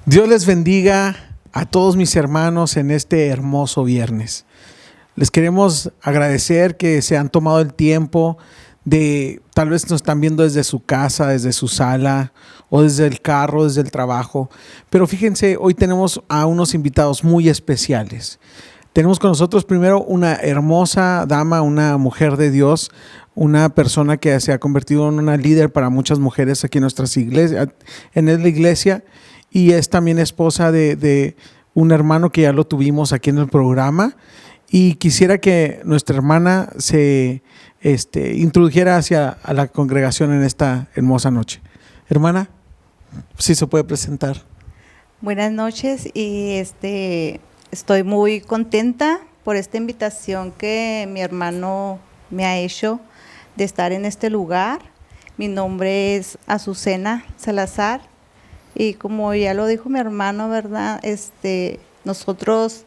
Dios les bendiga a todos mis hermanos en este hermoso viernes. Les queremos agradecer que se han tomado el tiempo de, tal vez nos están viendo desde su casa, desde su sala o desde el carro, desde el trabajo. Pero fíjense, hoy tenemos a unos invitados muy especiales. Tenemos con nosotros primero una hermosa dama, una mujer de Dios, una persona que se ha convertido en una líder para muchas mujeres aquí en nuestras iglesias, en la iglesia, y es también esposa de un hermano que ya lo tuvimos aquí en el programa. Y quisiera que nuestra hermana se introdujera a la congregación en esta hermosa noche. Hermana, si se puede presentar. Buenas noches y estoy muy contenta por esta invitación que mi hermano me ha hecho de estar en este lugar. Mi nombre es Azucena Salazar y como ya lo dijo mi hermano, ¿verdad? Nosotros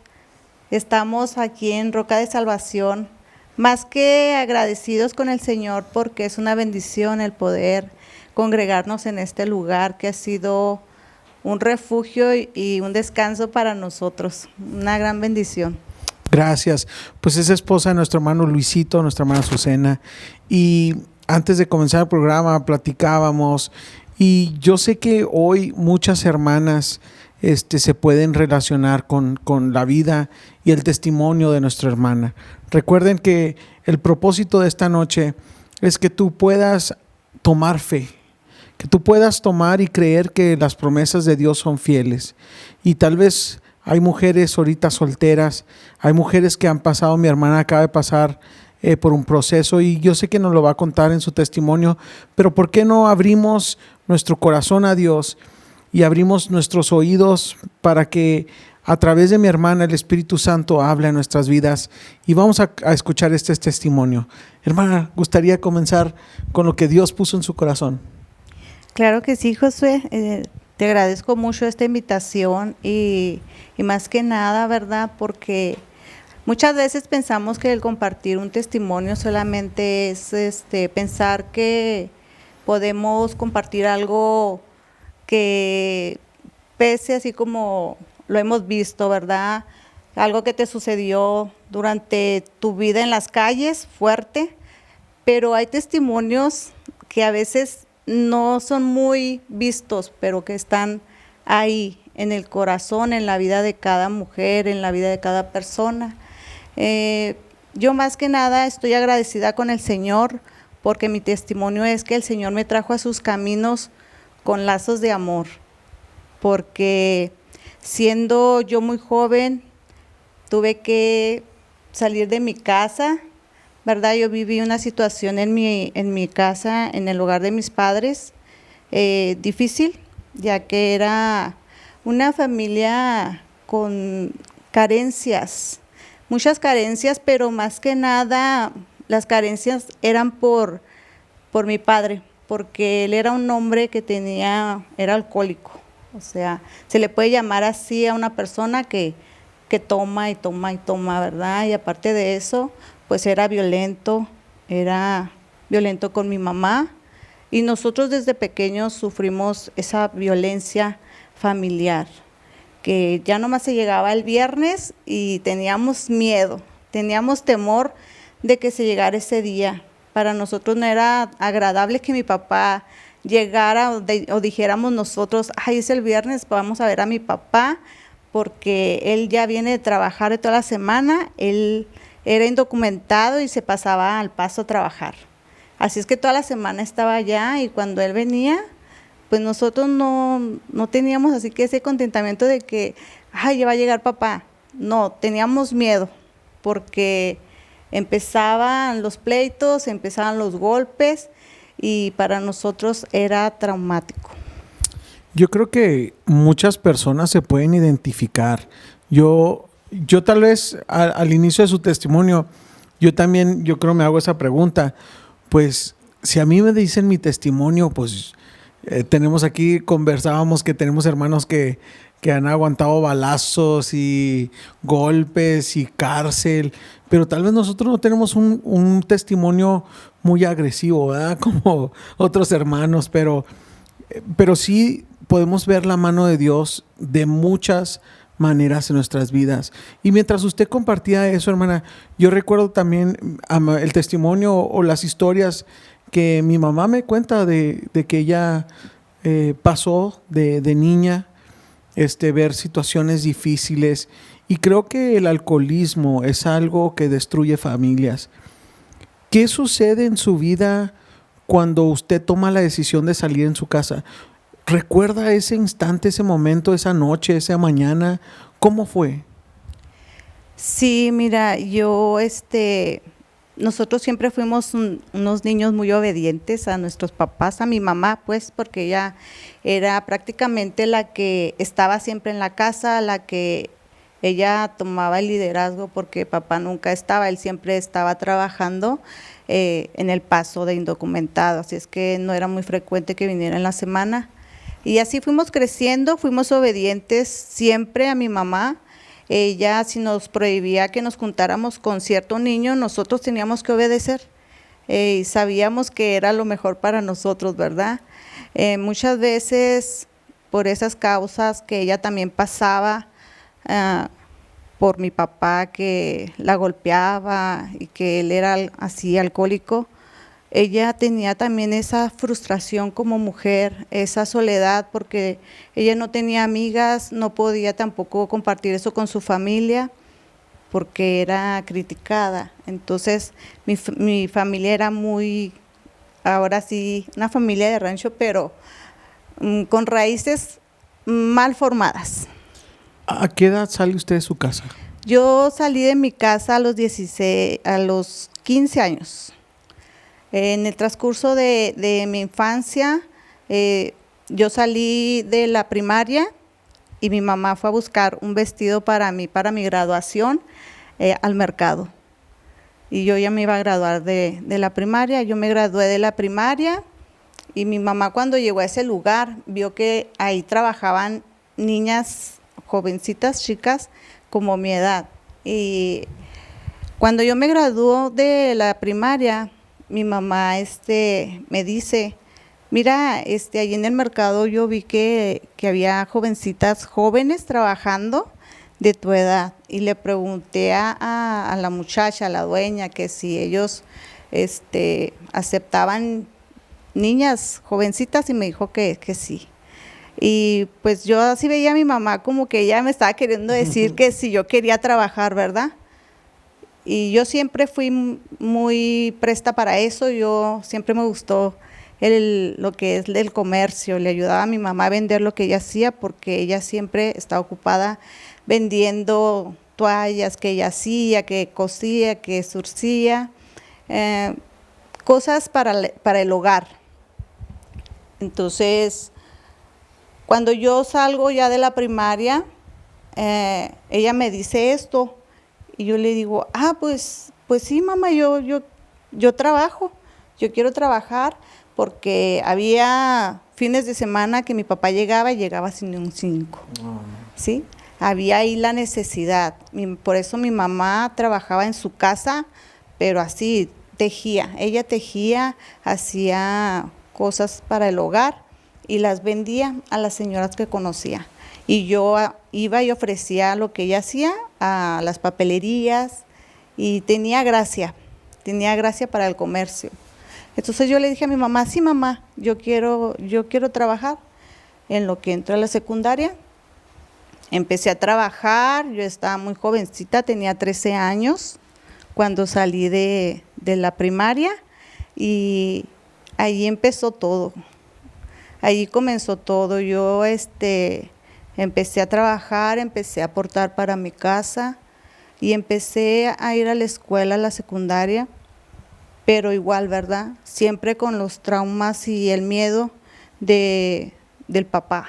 estamos aquí en Roca de Salvación, más que agradecidos con el Señor porque es una bendición el poder congregarnos en este lugar que ha sido un refugio y un descanso para nosotros, una gran bendición. Gracias. Pues es esposa de nuestro hermano Luisito, nuestra hermana Azucena. Y antes de comenzar el programa platicábamos, y yo sé que hoy muchas hermanas se pueden relacionar con la vida y el testimonio de nuestra hermana. Recuerden que el propósito de esta noche es que tú puedas tomar fe, que tú puedas tomar y creer que las promesas de Dios son fieles. Y tal vez hay mujeres ahorita solteras, hay mujeres que han pasado, mi hermana acaba de pasar por un proceso y yo sé que nos lo va a contar en su testimonio, pero ¿por qué no abrimos nuestro corazón a Dios y abrimos nuestros oídos para que a través de mi hermana el Espíritu Santo hable a nuestras vidas? Y vamos a escuchar este testimonio. Hermana, gustaría comenzar con lo que Dios puso en su corazón. Claro que sí, Josué. Te agradezco mucho esta invitación y más que nada, ¿verdad? Porque muchas veces pensamos que el compartir un testimonio solamente es pensar que podemos compartir algo que pese así como lo hemos visto, ¿verdad? Algo que te sucedió durante tu vida en las calles, fuerte, pero hay testimonios que a veces no son muy vistos, pero que están ahí en el corazón, en la vida de cada mujer, en la vida de cada persona. Yo más que nada estoy agradecida con el Señor porque mi testimonio es que el Señor me trajo a sus caminos con lazos de amor, porque siendo yo muy joven tuve que salir de mi casa, ¿verdad? Yo viví una situación en mi casa, en el hogar de mis padres, difícil, ya que era una familia con carencias, muchas carencias, pero más que nada las carencias eran por mi padre, porque él era un hombre que era alcohólico, o sea, se le puede llamar así a una persona que toma y toma y toma, ¿verdad? Y aparte de eso, pues era violento con mi mamá y nosotros desde pequeños sufrimos esa violencia familiar, que ya nomás se llegaba el viernes y teníamos miedo, teníamos temor de que se llegara ese día. Para nosotros no era agradable que mi papá llegara o dijéramos nosotros, ay, es el viernes, vamos a ver a mi papá, porque él ya viene de trabajar de toda la semana, él era indocumentado y se pasaba al Paso a trabajar. Así es que toda la semana estaba allá y cuando él venía, pues nosotros no teníamos así que ese contentamiento de que, ay, ya va a llegar papá. No, teníamos miedo porque empezaban los pleitos, empezaban los golpes y para nosotros era traumático. Yo creo que muchas personas se pueden identificar. Yo tal vez al inicio de su testimonio, yo creo me hago esa pregunta. Pues si a mí me dicen mi testimonio, pues tenemos aquí, conversábamos que tenemos hermanos que han aguantado balazos y golpes y cárcel, pero tal vez nosotros no tenemos un testimonio muy agresivo, ¿verdad? Como otros hermanos, pero sí podemos ver la mano de Dios de muchas maneras en nuestras vidas. Y mientras usted compartía eso, hermana, yo recuerdo también el testimonio o las historias que mi mamá me cuenta de que ella pasó de niña, ver situaciones difíciles. Y creo que el alcoholismo es algo que destruye familias. ¿Qué sucede en su vida cuando usted toma la decisión de salir en su casa? ¿Recuerda ese instante, ese momento, esa noche, esa mañana? ¿Cómo fue? Sí, mira, nosotros siempre fuimos unos niños muy obedientes a nuestros papás, a mi mamá, pues, porque ella era prácticamente la que estaba siempre en la casa, la que ella tomaba el liderazgo, porque papá nunca estaba, él siempre estaba trabajando en El Paso de indocumentado, así es que no era muy frecuente que viniera en la semana. Y así fuimos creciendo, fuimos obedientes siempre a mi mamá. Ella, si nos prohibía que nos juntáramos con cierto niño, nosotros teníamos que obedecer. Y sabíamos que era lo mejor para nosotros, ¿verdad? Muchas veces, por esas causas que ella también pasaba, por mi papá que la golpeaba y que él era así alcohólico, ella tenía también esa frustración como mujer, esa soledad, porque ella no tenía amigas, no podía tampoco compartir eso con su familia, porque era criticada. Entonces, mi familia era muy, ahora sí, una familia de rancho, pero con raíces mal formadas. ¿A qué edad sale usted de su casa? Yo salí de mi casa a los 15 años. En el transcurso de mi infancia, yo salí de la primaria y mi mamá fue a buscar un vestido para mí, para mi graduación, al mercado. Y yo ya me iba a graduar de la primaria, yo me gradué de la primaria y mi mamá cuando llegó a ese lugar vio que ahí trabajaban niñas jovencitas, chicas, como mi edad. Y cuando yo me graduó de la primaria, mi mamá me dice, mira, allí en el mercado yo vi que había jovencitas jóvenes trabajando de tu edad. Y le pregunté a la muchacha, a la dueña, que si ellos aceptaban niñas jovencitas y me dijo que sí. Y pues yo así veía a mi mamá como que ella me estaba queriendo decir que si yo quería trabajar, ¿verdad? Y yo siempre fui muy presta para eso, yo siempre me gustó lo que es el comercio, le ayudaba a mi mamá a vender lo que ella hacía porque ella siempre estaba ocupada vendiendo toallas que ella hacía, que cosía, que surcía, cosas para el hogar. Entonces, cuando yo salgo ya de la primaria, ella me dice esto y yo le digo, pues sí, mamá, yo trabajo, yo quiero trabajar porque había fines de semana que mi papá llegaba y llegaba sin un 5, ¿sí? Había ahí la necesidad, por eso mi mamá trabajaba en su casa, pero así tejía, ella tejía, hacía cosas para el hogar y las vendía a las señoras que conocía. Y yo iba y ofrecía lo que ella hacía a las papelerías y tenía gracia para el comercio. Entonces yo le dije a mi mamá, sí mamá, yo quiero trabajar. En lo que entré a la secundaria, empecé a trabajar, yo estaba muy jovencita, tenía 13 años cuando salí de la primaria y ahí empezó todo. Ahí comenzó todo, yo empecé a trabajar, empecé a aportar para mi casa y empecé a ir a la escuela, a la secundaria, pero igual, ¿verdad? Siempre con los traumas y el miedo del papá.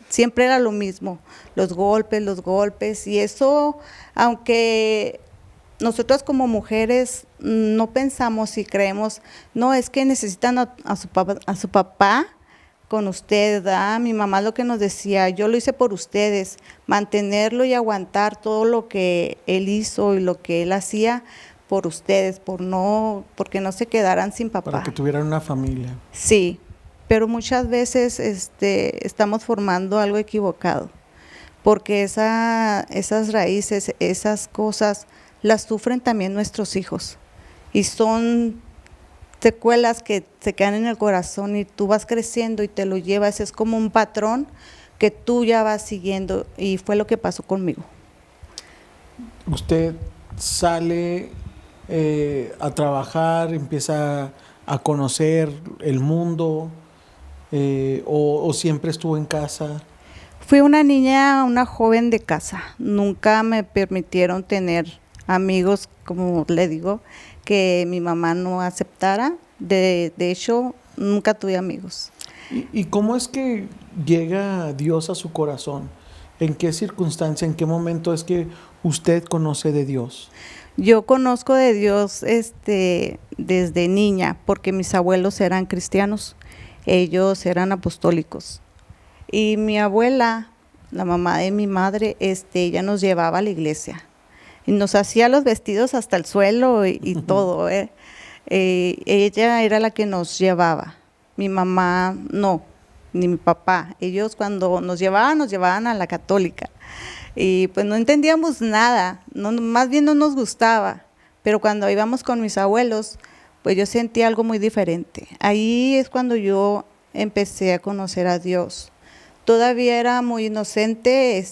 Siempre era lo mismo, los golpes y eso, aunque nosotros como mujeres no pensamos y creemos, no, es que necesitan a su papá con usted, ¿verdad? Mi mamá lo que nos decía, yo lo hice por ustedes, mantenerlo y aguantar todo lo que él hizo y lo que él hacía por ustedes, porque no se quedaran sin papá. Para que tuvieran una familia. Sí, pero muchas veces estamos formando algo equivocado, porque esas raíces, esas cosas, las sufren también nuestros hijos, y son secuelas que se quedan en el corazón y tú vas creciendo y te lo llevas, es como un patrón que tú ya vas siguiendo, y fue lo que pasó conmigo. Usted sale a trabajar, empieza a conocer el mundo, o siempre estuvo en casa. Fui una niña, una joven de casa, nunca me permitieron tener amigos, como le digo, que mi mamá no aceptara. De hecho, nunca tuve amigos. ¿Y cómo es que llega Dios a su corazón? ¿En qué circunstancia, en qué momento es que usted conoce de Dios? Yo conozco de Dios desde niña, porque mis abuelos eran cristianos, ellos eran apostólicos. Y mi abuela, la mamá de mi madre, ella nos llevaba a la iglesia. Y nos hacía los vestidos hasta el suelo y todo. Ella era la que nos llevaba. Mi mamá no, ni mi papá. Ellos cuando nos llevaban a la católica. Y pues no entendíamos nada, más bien no nos gustaba. Pero cuando íbamos con mis abuelos, pues yo sentía algo muy diferente. Ahí es cuando yo empecé a conocer a Dios. Todavía era muy inocente,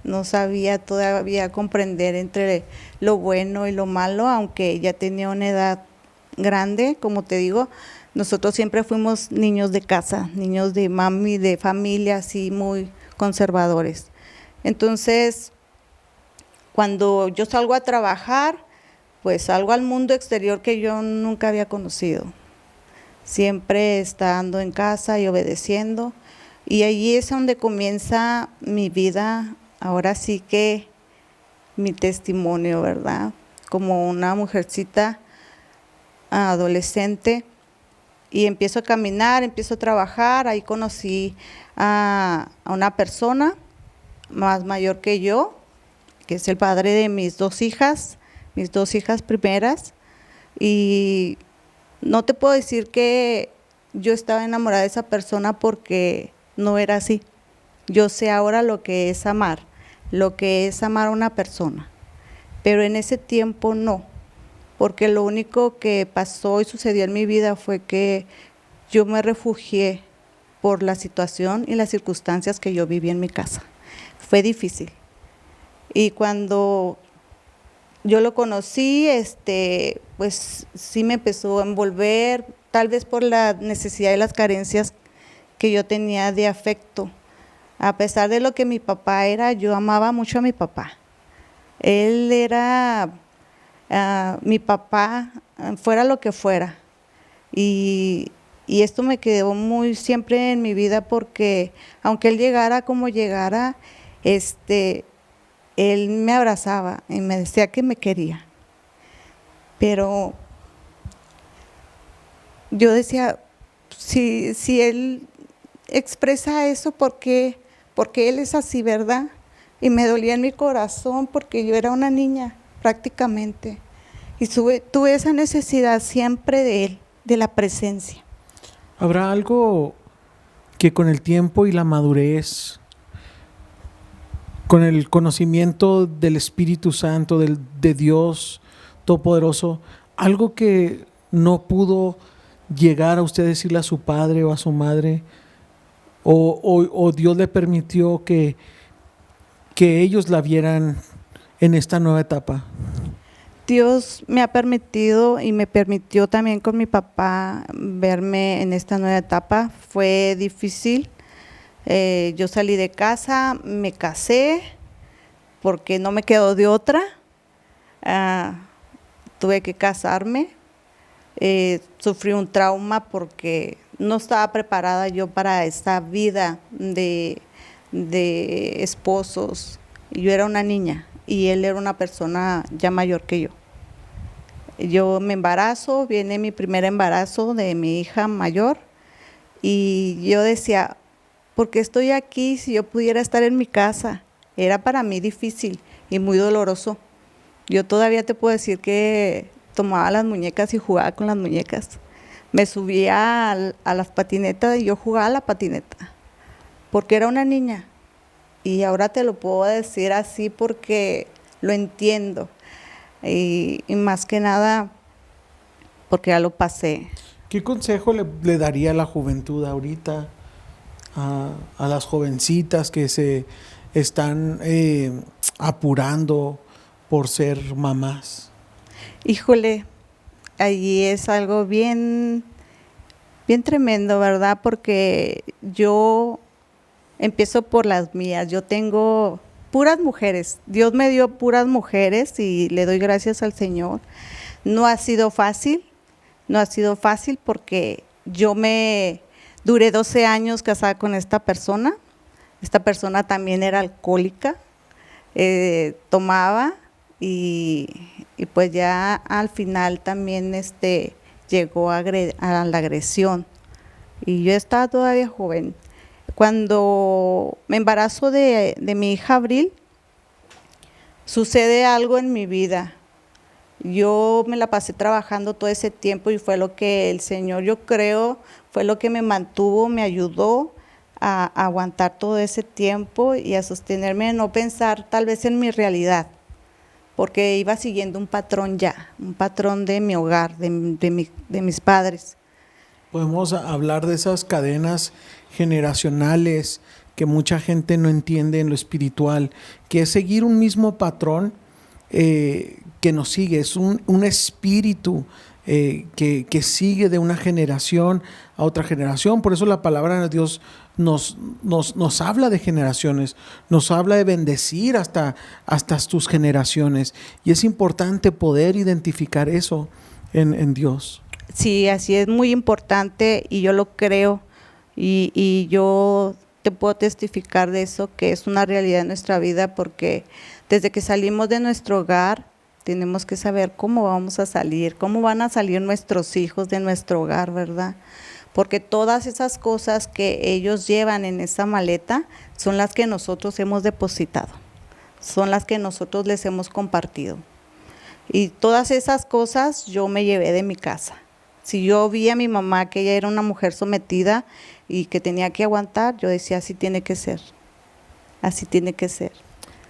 no sabía todavía comprender entre lo bueno y lo malo, aunque ya tenía una edad grande, como te digo. Nosotros siempre fuimos niños de casa, niños de mami, de familia, así muy conservadores. Entonces, cuando yo salgo a trabajar, pues salgo al mundo exterior que yo nunca había conocido. Siempre estando en casa y obedeciendo. Y allí es donde comienza mi vida, ahora sí que mi testimonio, ¿verdad? Como una mujercita adolescente, y empiezo a caminar, empiezo a trabajar. Ahí conocí a una persona más mayor que yo, que es el padre de mis dos hijas primeras, y no te puedo decir que yo estaba enamorada de esa persona, porque no era así. Yo sé ahora lo que es amar a una persona, pero en ese tiempo no, porque lo único que pasó y sucedió en mi vida fue que yo me refugié por la situación y las circunstancias que yo viví en mi casa. Fue difícil. Y cuando yo lo conocí, pues sí me empezó a envolver, tal vez por la necesidad y las carencias que yo tenía de afecto. A pesar de lo que mi papá era, yo amaba mucho a mi papá. Él era mi papá, fuera lo que fuera. Y esto me quedó muy siempre en mi vida, porque aunque él llegara como llegara, él me abrazaba y me decía que me quería. Pero yo decía, si él expresa eso, porque él es así, ¿verdad? Y me dolía en mi corazón, porque yo era una niña prácticamente, y tuve esa necesidad siempre de él, de la presencia. ¿Habrá algo que con el tiempo y la madurez, con el conocimiento del Espíritu Santo, de Dios Todopoderoso, algo que no pudo llegar a usted decirle a su padre o a su madre, o Dios le permitió que ellos la vieran en esta nueva etapa? Dios me ha permitido y me permitió también con mi papá verme en esta nueva etapa. Fue difícil. Yo salí de casa, me casé, porque no me quedó de otra. Tuve que casarme. Sufrí un trauma porque no estaba preparada yo para esta vida de esposos. Yo era una niña y él era una persona ya mayor que yo. Yo me embarazo, viene mi primer embarazo de mi hija mayor, y yo decía, ¿por qué estoy aquí si yo pudiera estar en mi casa? Era para mí difícil y muy doloroso. Yo todavía te puedo decir que tomaba las muñecas y jugaba con las muñecas, Me subía a las patinetas y yo jugaba a la patineta, porque era una niña. Y ahora te lo puedo decir así porque lo entiendo. Y más que nada porque ya lo pasé. ¿Qué consejo le daría a la juventud ahorita, a las jovencitas que se están apurando por ser mamás? Híjole, allí es algo bien, bien tremendo, ¿verdad? Porque yo empiezo por las mías. Yo tengo puras mujeres. Dios me dio puras mujeres y le doy gracias al Señor. No ha sido fácil, no ha sido fácil porque yo me duré 12 años casada con esta persona. Esta persona también era alcohólica, tomaba y pues ya al final también llegó a la agresión. Y yo estaba todavía joven. Cuando me embarazo de mi hija Abril, sucede algo en mi vida. Yo me la pasé trabajando todo ese tiempo y fue lo que el Señor, yo creo, fue lo que me mantuvo, me ayudó a aguantar todo ese tiempo y a sostenerme, a no pensar tal vez en mi realidad, porque iba siguiendo un patrón ya, un patrón de mi hogar, de mis padres. Podemos hablar de esas cadenas generacionales que mucha gente no entiende en lo espiritual, que es seguir un mismo patrón que nos sigue, es un espíritu que sigue de una generación a otra generación. Por eso la palabra de Dios nos habla de generaciones, nos habla de bendecir hasta tus generaciones. Y es importante poder identificar eso en Dios. Sí, así es, muy importante y yo lo creo y yo te puedo testificar de eso, que es una realidad en nuestra vida, porque desde que salimos de nuestro hogar tenemos que saber cómo vamos a salir, cómo van a salir nuestros hijos de nuestro hogar, ¿verdad? Porque todas esas cosas que ellos llevan en esa maleta son las que nosotros hemos depositado, son las que nosotros les hemos compartido. Y todas esas cosas yo me llevé de mi casa. Si yo vi a mi mamá que ella era una mujer sometida y que tenía que aguantar, yo decía, así tiene que ser, así tiene que ser.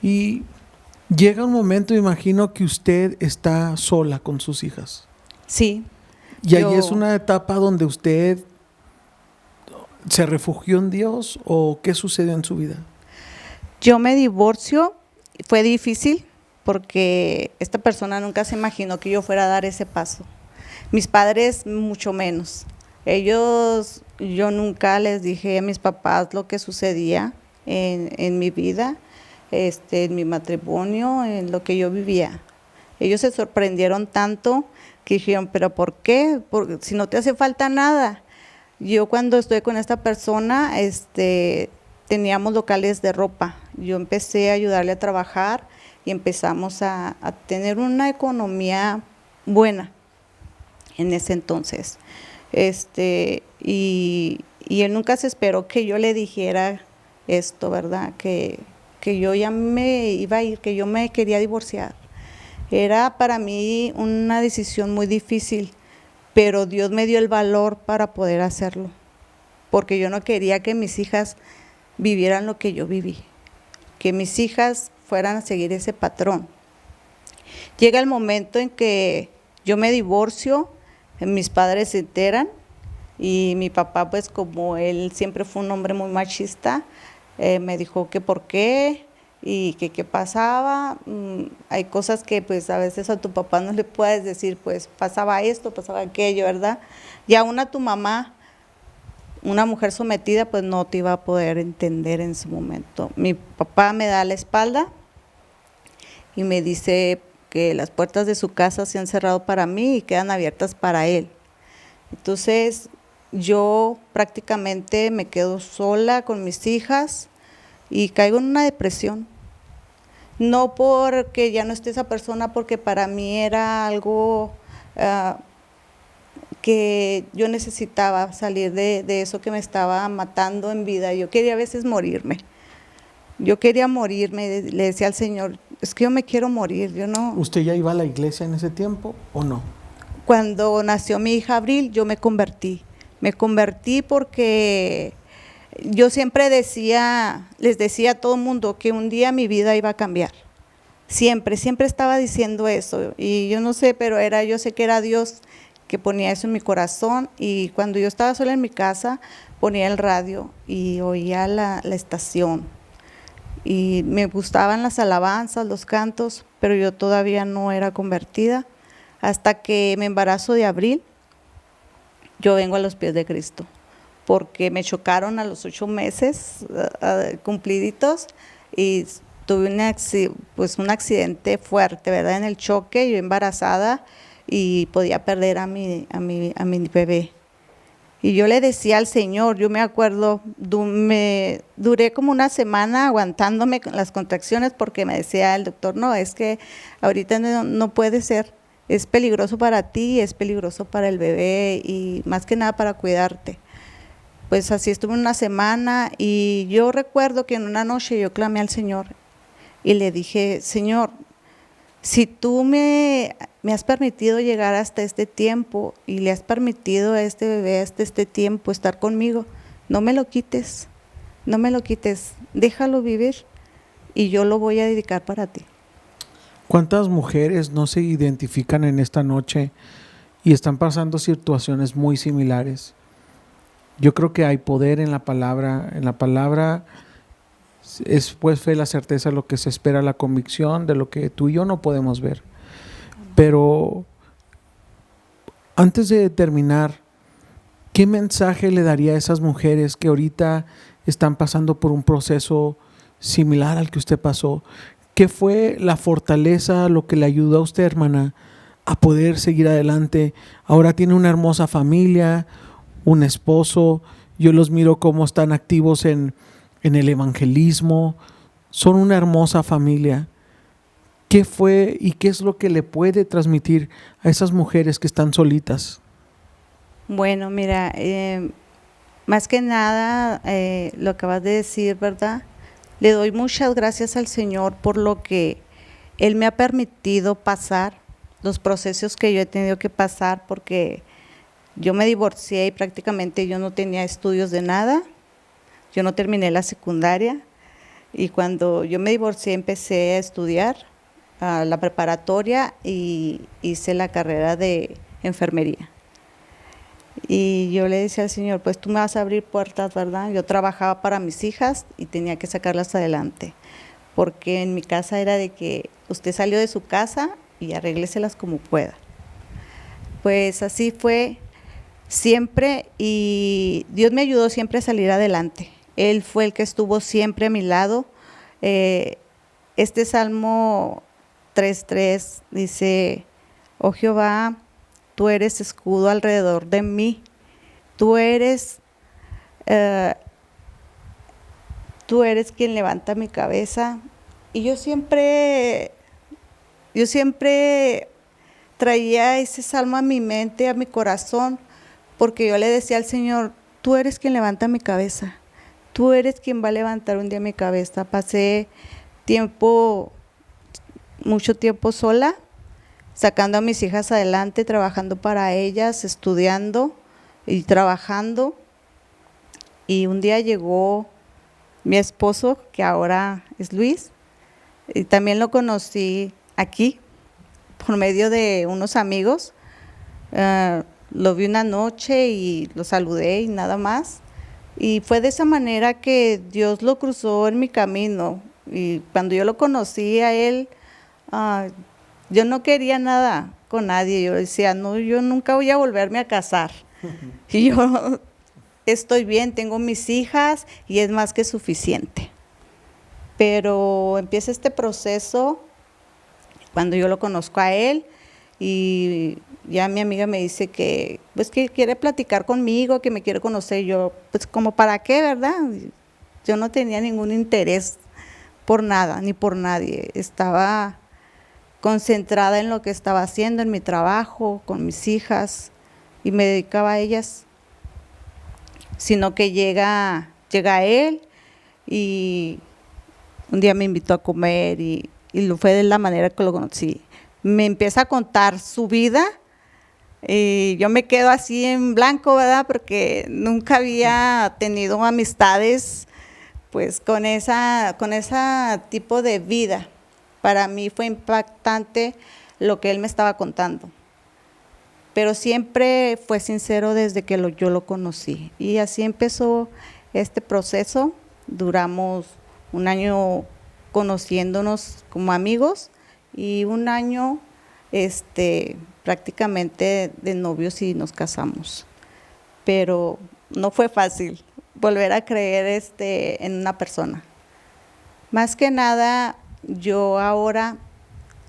Y llega un momento, imagino, que usted está sola con sus hijas. Sí. Y ahí es una etapa donde usted se refugió en Dios, ¿o qué sucedió en su vida? Yo me divorcio, fue difícil porque esta persona nunca se imaginó que yo fuera a dar ese paso. Mis padres mucho menos. Yo nunca les dije a mis papás lo que sucedía en mi vida, en mi matrimonio, en lo que yo vivía. Ellos se sorprendieron tanto que dijeron, ¿pero por qué? Si no te hace falta nada. Yo cuando estoy con esta persona, teníamos locales de ropa. Yo empecé a ayudarle a trabajar y empezamos a tener una economía buena en ese entonces. Y él nunca se esperó que yo le dijera esto, ¿verdad? Que yo ya me iba a ir, que yo me quería divorciar. Era para mí una decisión muy difícil, pero Dios me dio el valor para poder hacerlo, porque yo no quería que mis hijas vivieran lo que yo viví, que mis hijas fueran a seguir ese patrón. Llega el momento en que yo me divorcio, mis padres se enteran y mi papá, pues como él siempre fue un hombre muy machista, me dijo que por qué y que qué pasaba. Hay cosas que pues a veces a tu papá no le puedes decir, pues pasaba esto, pasaba aquello, ¿verdad? Y aún a tu mamá, una mujer sometida, pues no te iba a poder entender en su momento. Mi papá me da la espalda y me dice que las puertas de su casa se han cerrado para mí y quedan abiertas para él. Entonces yo prácticamente me quedo sola con mis hijas y caigo en una depresión. No porque ya no esté esa persona, porque para mí era algo que yo necesitaba salir de eso que me estaba matando en vida. Yo quería a veces morirme. Yo quería morirme, le decía al Señor, es que yo me quiero morir, yo no. ¿Usted ya iba a la iglesia en ese tiempo o no? cuando nació mi hija Abril, yo me convertí. Me convertí porque yo siempre les decía a todo el mundo que un día mi vida iba a cambiar. Siempre estaba diciendo eso. Y yo no sé, pero yo sé que era Dios que ponía eso en mi corazón. Y cuando yo estaba sola en mi casa, ponía el radio y oía la estación. Y me gustaban las alabanzas, los cantos, pero yo todavía no era convertida. Hasta que me embarazo de Abril, yo vengo a los pies de Cristo, porque me chocaron a los 8 meses cumpliditos y tuve un accidente fuerte, ¿verdad? En el choque, yo embarazada y podía perder a mi bebé. Y yo le decía al Señor, yo me acuerdo, duré como una semana aguantándome las contracciones porque me decía el doctor, no, es que ahorita no puede ser. Es peligroso para ti, es peligroso para el bebé y más que nada para cuidarte. Pues así estuve una semana y yo recuerdo que en una noche yo clamé al Señor y le dije, Señor, si tú me has permitido llegar hasta este tiempo y le has permitido a este bebé hasta este tiempo estar conmigo, no me lo quites, déjalo vivir y yo lo voy a dedicar para ti. ¿Cuántas mujeres no se identifican en esta noche y están pasando situaciones muy similares? Yo creo que hay poder en la palabra. En la palabra es pues fe, la certeza, lo que se espera, la convicción de lo que tú y yo no podemos ver. Pero antes de terminar, ¿qué mensaje le daría a esas mujeres que ahorita están pasando por un proceso similar al que usted pasó? ¿Qué fue la fortaleza, lo que le ayudó a usted, hermana, a poder seguir adelante? Ahora tiene una hermosa familia, un esposo. Yo los miro cómo están activos en el evangelismo. Son una hermosa familia. ¿Qué fue y qué es lo que le puede transmitir a esas mujeres que están solitas? Bueno, mira, más que nada, lo acabas de decir, ¿verdad? Le doy muchas gracias al Señor por lo que Él me ha permitido pasar, los procesos que yo he tenido que pasar, porque yo me divorcié y prácticamente yo no tenía estudios de nada, yo no terminé la secundaria y cuando yo me divorcié empecé a estudiar la preparatoria y hice la carrera de enfermería. Y yo le decía al Señor, pues tú me vas a abrir puertas, ¿verdad? Yo trabajaba para mis hijas y tenía que sacarlas adelante, porque en mi casa era de que usted salió de su casa y arrégleselas como pueda. Pues así fue siempre y Dios me ayudó siempre a salir adelante. Él fue el que estuvo siempre a mi lado. Este Salmo 3:3 dice, oh Jehová, tú eres escudo alrededor de mí, tú eres quien levanta mi cabeza. Y yo siempre traía ese salmo a mi mente, a mi corazón, porque yo le decía al Señor, tú eres quien levanta mi cabeza, tú eres quien va a levantar un día mi cabeza. Pasé mucho tiempo sola, sacando a mis hijas adelante, trabajando para ellas, estudiando y trabajando. Y un día llegó mi esposo, que ahora es Luis, y también lo conocí aquí por medio de unos amigos. Lo vi una noche y lo saludé y nada más. Y fue de esa manera que Dios lo cruzó en mi camino. Y cuando yo lo conocí a él, yo no quería nada con nadie. Yo decía, no, yo nunca voy a volverme a casar. Y yo estoy bien, tengo mis hijas y es más que suficiente. Pero empieza este proceso cuando yo lo conozco a él y ya mi amiga me dice que pues que quiere platicar conmigo, que me quiere conocer. Yo, pues como para qué, ¿verdad? Yo no tenía ningún interés por nada ni por nadie. Estaba concentrada en lo que estaba haciendo, en mi trabajo, con mis hijas, y me dedicaba a ellas. Sino que llega él y un día me invitó a comer y fue de la manera que lo conocí. Me empieza a contar su vida, Y yo me quedo así en blanco, ¿verdad? Porque nunca había tenido amistades pues con ese tipo de vida. Para mí fue impactante lo que él me estaba contando. Pero siempre fue sincero desde que yo lo conocí. Y así empezó este proceso. Duramos un año conociéndonos como amigos y un año prácticamente de novios y nos casamos. Pero no fue fácil volver a creer en una persona. Más que nada, yo ahora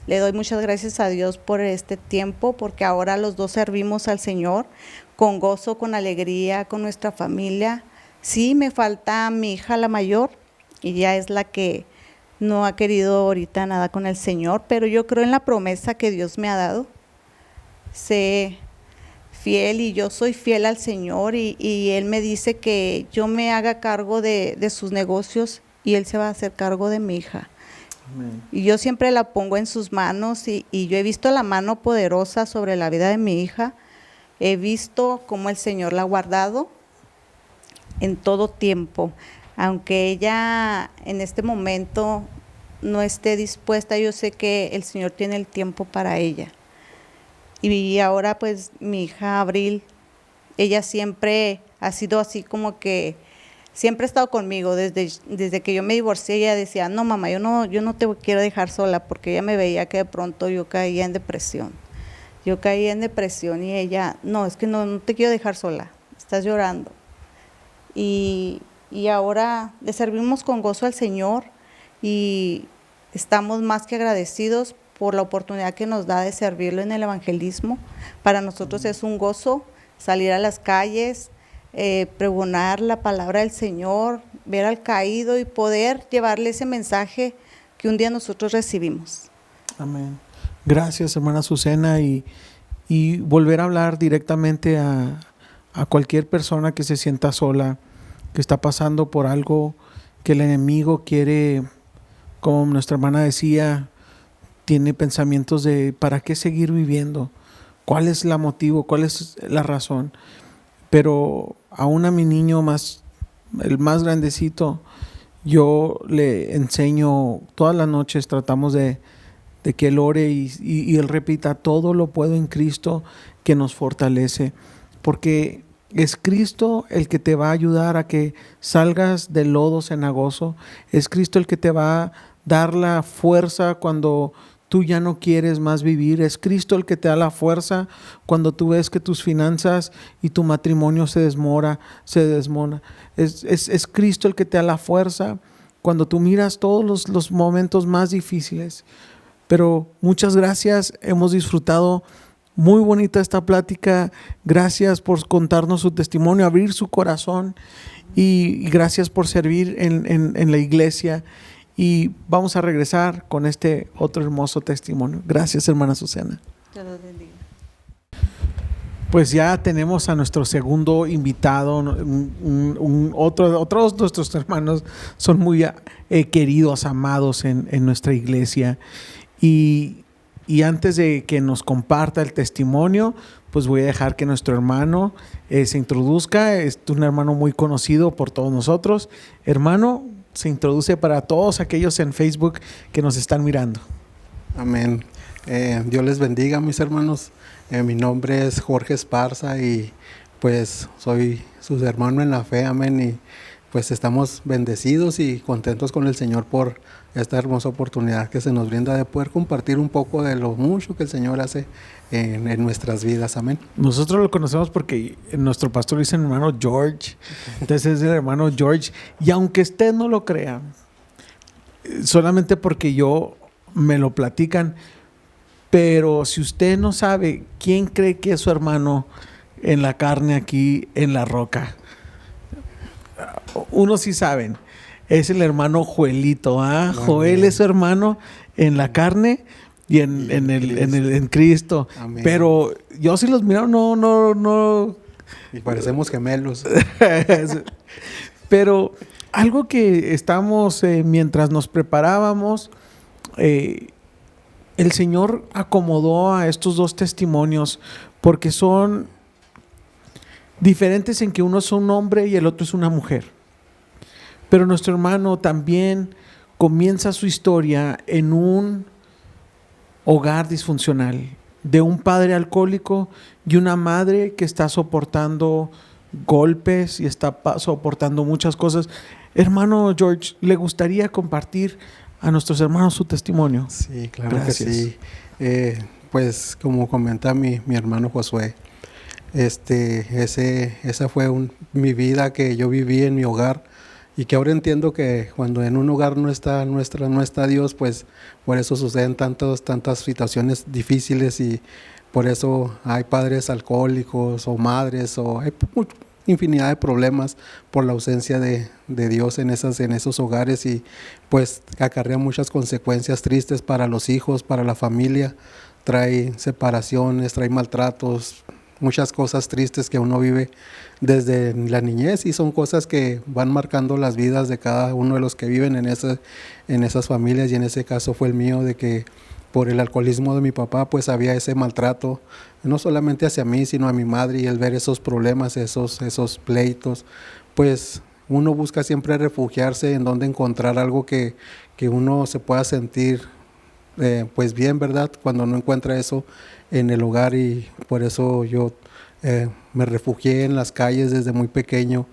le doy muchas gracias a Dios por este tiempo, porque ahora los dos servimos al Señor con gozo, con alegría, con nuestra familia. Sí, me falta mi hija, la mayor, y ya es la que no ha querido ahorita nada con el Señor, pero yo creo en la promesa que Dios me ha dado. Sé fiel y yo soy fiel al Señor y Él me dice que yo me haga cargo de sus negocios y Él se va a hacer cargo de mi hija. Amén. Y yo siempre la pongo en sus manos y yo he visto la mano poderosa sobre la vida de mi hija. He visto cómo el Señor la ha guardado en todo tiempo. Aunque ella en este momento no esté dispuesta, yo sé que el Señor tiene el tiempo para ella. Y ahora pues mi hija Abril, ella siempre ha sido así como que siempre ha estado conmigo. Desde que yo me divorcié, ella decía, no mamá, yo no te quiero dejar sola, porque ella me veía que de pronto yo caía en depresión. Yo caía en depresión y ella, no, es que no te quiero dejar sola, estás llorando. Y ahora le servimos con gozo al Señor y estamos más que agradecidos por la oportunidad que nos da de servirlo en el evangelismo. Para nosotros es un gozo salir a las calles, pregonar la palabra del Señor, ver al caído y poder llevarle ese mensaje que un día nosotros recibimos. Amén. Gracias, hermana Azucena, y volver a hablar directamente a cualquier persona que se sienta sola, que está pasando por algo que el enemigo quiere, como nuestra hermana decía, tiene pensamientos de ¿para qué seguir viviendo? ¿Cuál es el motivo? ¿Cuál es la razón? Pero aún a mi niño el más grandecito, yo le enseño todas las noches, tratamos de que él ore y él repita, todo lo puedo en Cristo que nos fortalece, porque es Cristo el que te va a ayudar a que salgas del lodo cenagoso, es Cristo el que te va a dar la fuerza cuando tú ya no quieres más vivir, es Cristo el que te da la fuerza cuando tú ves que tus finanzas y tu matrimonio se desmona, es Cristo el que te da la fuerza cuando tú miras todos los momentos más difíciles. Pero muchas gracias, hemos disfrutado muy bonita esta plática, gracias por contarnos su testimonio, abrir su corazón y gracias por servir en la iglesia. Y vamos a regresar con este otro hermoso testimonio. Gracias, hermana Azucena. Dios bendiga. Pues ya tenemos a nuestro segundo invitado. Otros de nuestros hermanos son muy queridos, amados en nuestra iglesia. Y antes de que nos comparta el testimonio, pues voy a dejar que nuestro hermano se introduzca. Es un hermano muy conocido por todos nosotros. Hermano, se introduce para todos aquellos en Facebook que nos están mirando. Amén. Dios les bendiga, mis hermanos. Mi nombre es Jorge Esparza y pues soy su hermano en la fe. Amén. Y pues estamos bendecidos y contentos con el Señor por esta hermosa oportunidad que se nos brinda de poder compartir un poco de lo mucho que el Señor hace en nuestras vidas. Amén. Nosotros lo conocemos porque nuestro pastor dice hermano George. Entonces es el hermano George. Y aunque usted no lo crea, solamente porque me lo platican, pero si usted no sabe quién cree que es su hermano en la carne aquí en La Roca, unos sí saben. Es el hermano Joelito. Joel es su hermano en la carne y en Cristo. Amén. Pero yo sí los miro, no. Y parecemos gemelos. Pero algo que estamos, mientras nos preparábamos, el Señor acomodó a estos dos testimonios porque son diferentes en que uno es un hombre y el otro es una mujer. Pero nuestro hermano también comienza su historia en un hogar disfuncional, de un padre alcohólico y una madre que está soportando golpes y está soportando muchas cosas. Hermano George, ¿le gustaría compartir a nuestros hermanos su testimonio? Sí, claro. Gracias. Que sí. Pues como comenta mi hermano Josué, esa fue mi vida que yo viví en mi hogar, y que ahora entiendo que cuando en un hogar no está Dios, pues por eso suceden tantas situaciones difíciles, y por eso hay padres alcohólicos o madres, o hay infinidad de problemas por la ausencia de Dios en esos hogares, y pues acarrea muchas consecuencias tristes para los hijos, para la familia. Trae separaciones, trae maltratos, muchas cosas tristes que uno vive desde la niñez, y son cosas que van marcando las vidas de cada uno de los que viven en esas familias. Y en ese caso fue el mío, de que por el alcoholismo de mi papá pues había ese maltrato, no solamente hacia mí sino a mi madre, y el ver esos problemas, esos pleitos, pues uno busca siempre refugiarse en donde encontrar algo que uno se pueda sentir pues bien, ¿verdad? Cuando no encuentra eso en el hogar, y por eso yo me refugié en las calles desde muy pequeño.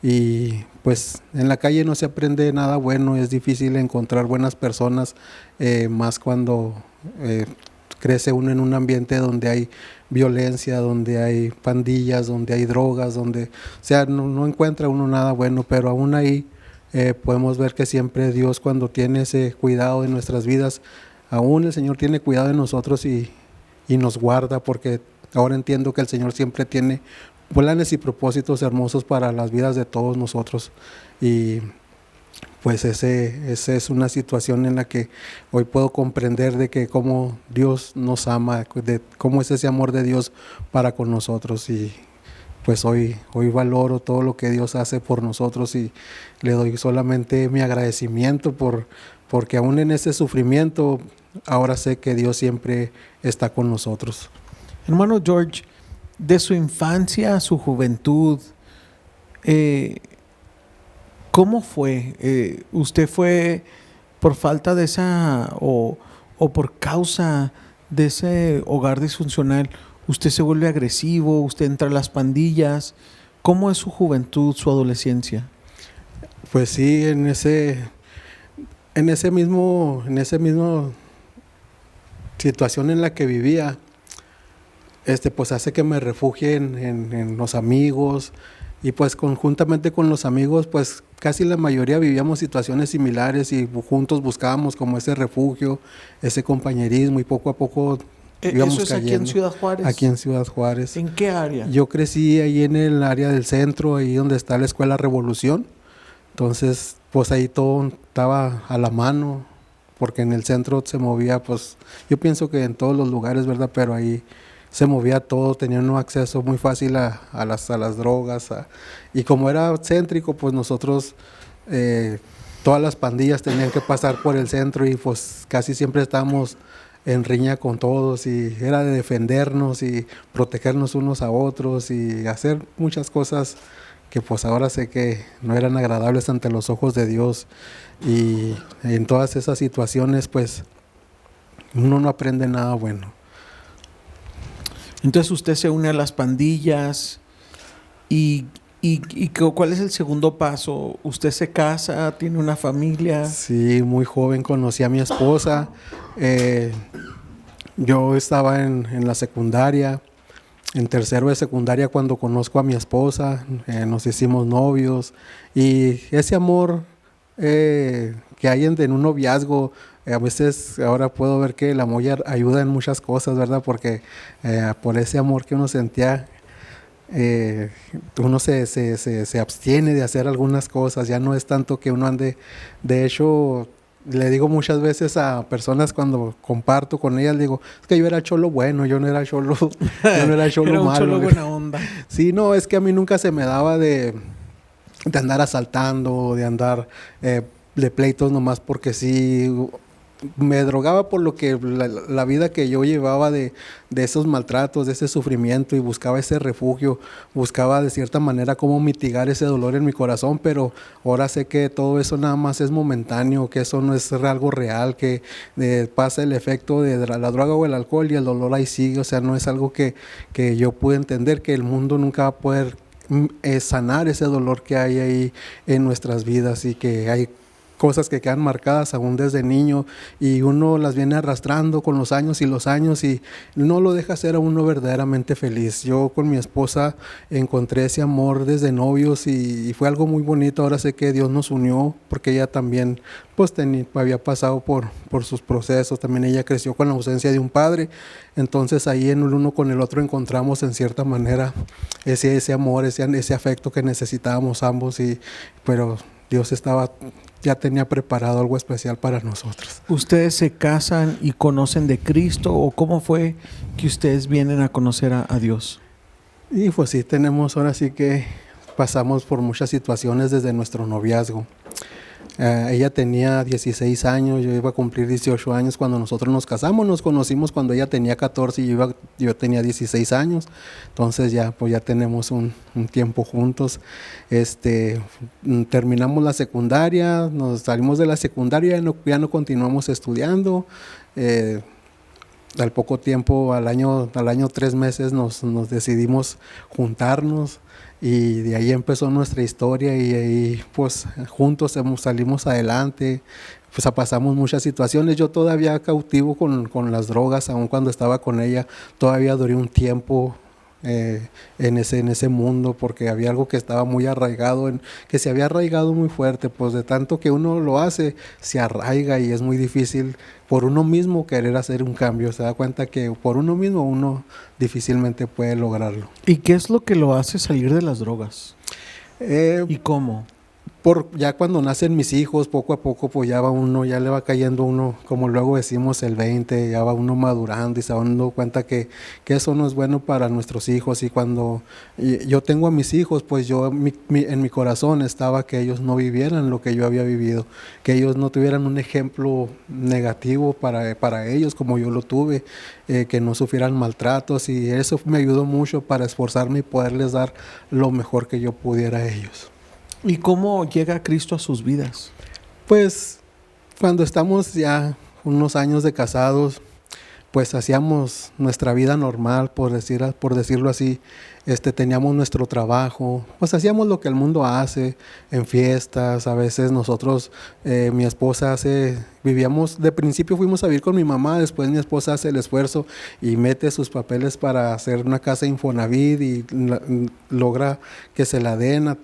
Y pues en la calle no se aprende nada bueno, es difícil encontrar buenas personas, más cuando crece uno en un ambiente donde hay violencia, donde hay pandillas, donde hay drogas, o sea, no encuentra uno nada bueno. Pero aún ahí podemos ver que siempre Dios, cuando tiene ese cuidado de nuestras vidas, aún el Señor tiene cuidado de nosotros y nos guarda, porque ahora entiendo que el Señor siempre tiene planes y propósitos hermosos para las vidas de todos nosotros. Y pues esa es una situación en la que hoy puedo comprender de que cómo Dios nos ama, de cómo es ese amor de Dios para con nosotros. Y pues hoy valoro todo lo que Dios hace por nosotros, y le doy solamente mi agradecimiento porque aún en ese sufrimiento, ahora sé que Dios siempre está con nosotros. Hermano George, de su infancia a su juventud, ¿cómo fue? ¿Usted fue por falta de esa o por causa de ese hogar disfuncional? ¿Usted se vuelve agresivo? ¿Usted entra a las pandillas? ¿Cómo es su juventud, su adolescencia? Pues sí, en ese mismo situación en la que vivía, pues hace que me refugie en los amigos, y pues conjuntamente con los amigos, pues casi la mayoría vivíamos situaciones similares, y juntos buscábamos como ese refugio, ese compañerismo, y poco a poco íbamos ¿Eso es cayendo. aquí en Ciudad Juárez? Aquí en Ciudad Juárez. ¿En qué área? Yo crecí ahí en el área del centro, ahí donde está la Escuela Revolución. Entonces, pues ahí todo estaba a la mano, porque en el centro se movía, pues yo pienso que en todos los lugares, ¿verdad? Pero ahí se movía todo, tenían un acceso muy fácil a las drogas. Y como era céntrico, pues nosotros, todas las pandillas tenían que pasar por el centro, y pues casi siempre estábamos en riña con todos, y era de defendernos y protegernos unos a otros, y hacer muchas cosas que pues ahora sé que no eran agradables ante los ojos de Dios. Y en todas esas situaciones pues uno no aprende nada bueno. Entonces usted se une a las pandillas y ¿cuál es el segundo paso? ¿Usted se casa, tiene una familia? Sí, muy joven conocí a mi esposa. Yo estaba en la secundaria, en tercero de secundaria, cuando conozco a mi esposa. Nos hicimos novios, y ese amor que hay en un noviazgo, a veces ahora puedo ver que el amor ayuda en muchas cosas, ¿verdad? Porque por ese amor que uno sentía, uno se abstiene de hacer algunas cosas. Ya no es tanto que uno ande. De hecho, le digo muchas veces a personas cuando comparto con ellas, digo, es que yo era cholo bueno, yo no era cholo Era un malo. cholo buena onda. Sí, no, es que a mí nunca se me daba de andar asaltando, de andar de pleitos nomás porque sí. me drogaba por lo que la vida que yo llevaba de esos maltratos, de ese sufrimiento, y buscaba ese refugio, buscaba de cierta manera cómo mitigar ese dolor en mi corazón, pero ahora sé que todo eso nada más es momentáneo, que eso no es algo real, que pasa el efecto de la droga o el alcohol y el dolor ahí sigue. O sea, no es algo que yo pude entender, que el mundo nunca va a poder sanar ese dolor que hay ahí en nuestras vidas, y que hay cosas que quedan marcadas aún desde niño y uno las viene arrastrando con los años y no lo deja ser a uno verdaderamente feliz. Yo con mi esposa encontré ese amor desde novios y fue algo muy bonito. Ahora sé que Dios nos unió porque ella también pues había pasado por sus procesos. También ella creció con la ausencia de un padre, entonces ahí en el uno con el otro encontramos en cierta manera ese amor, ese afecto que necesitábamos ambos, pero Dios ya tenía preparado algo especial para nosotros. ¿Ustedes se casan y conocen de Cristo, o cómo fue que ustedes vienen a conocer a Dios? Y pues sí, ahora sí que pasamos por muchas situaciones desde nuestro noviazgo. Ella tenía 16 años, yo iba a cumplir 18 años cuando nosotros nos casamos. Nos conocimos cuando ella tenía 14 y yo tenía 16 años. Entonces ya tenemos un tiempo juntos. Terminamos la secundaria, nos salimos de la secundaria, ya no continuamos estudiando. Al poco tiempo, al año 3 meses, nos decidimos juntarnos. Y de ahí empezó nuestra historia, y ahí pues juntos salimos adelante. Pues pasamos muchas situaciones. Yo todavía cautivo con las drogas, aun cuando estaba con ella, todavía duré un tiempo en ese mundo, porque había algo que estaba muy arraigado, que se había arraigado muy fuerte. Pues de tanto que uno lo hace, se arraiga y es muy difícil por uno mismo querer hacer un cambio. Se da cuenta que por uno mismo uno difícilmente puede lograrlo. ¿Y qué es lo que lo hace salir de las drogas? ¿Y cómo? Ya cuando nacen mis hijos, poco a poco pues ya le va cayendo uno, como luego decimos, el 20, ya va uno madurando y se va dando cuenta que eso no es bueno para nuestros hijos. Y cuando yo tengo a mis hijos, pues en mi corazón estaba que ellos no vivieran lo que yo había vivido, que ellos no tuvieran un ejemplo negativo para ellos como yo lo tuve, que no sufrieran maltratos, y eso me ayudó mucho para esforzarme y poderles dar lo mejor que yo pudiera a ellos. ¿Y cómo llega Cristo a sus vidas? Pues cuando estamos ya unos años de casados, pues hacíamos nuestra vida normal, por decirlo así. Teníamos nuestro trabajo, pues hacíamos lo que el mundo hace en fiestas. A veces nosotros, mi esposa vivíamos, de principio fuimos a vivir con mi mamá, después mi esposa hace el esfuerzo y mete sus papeles para hacer una casa Infonavit y logra que se la den.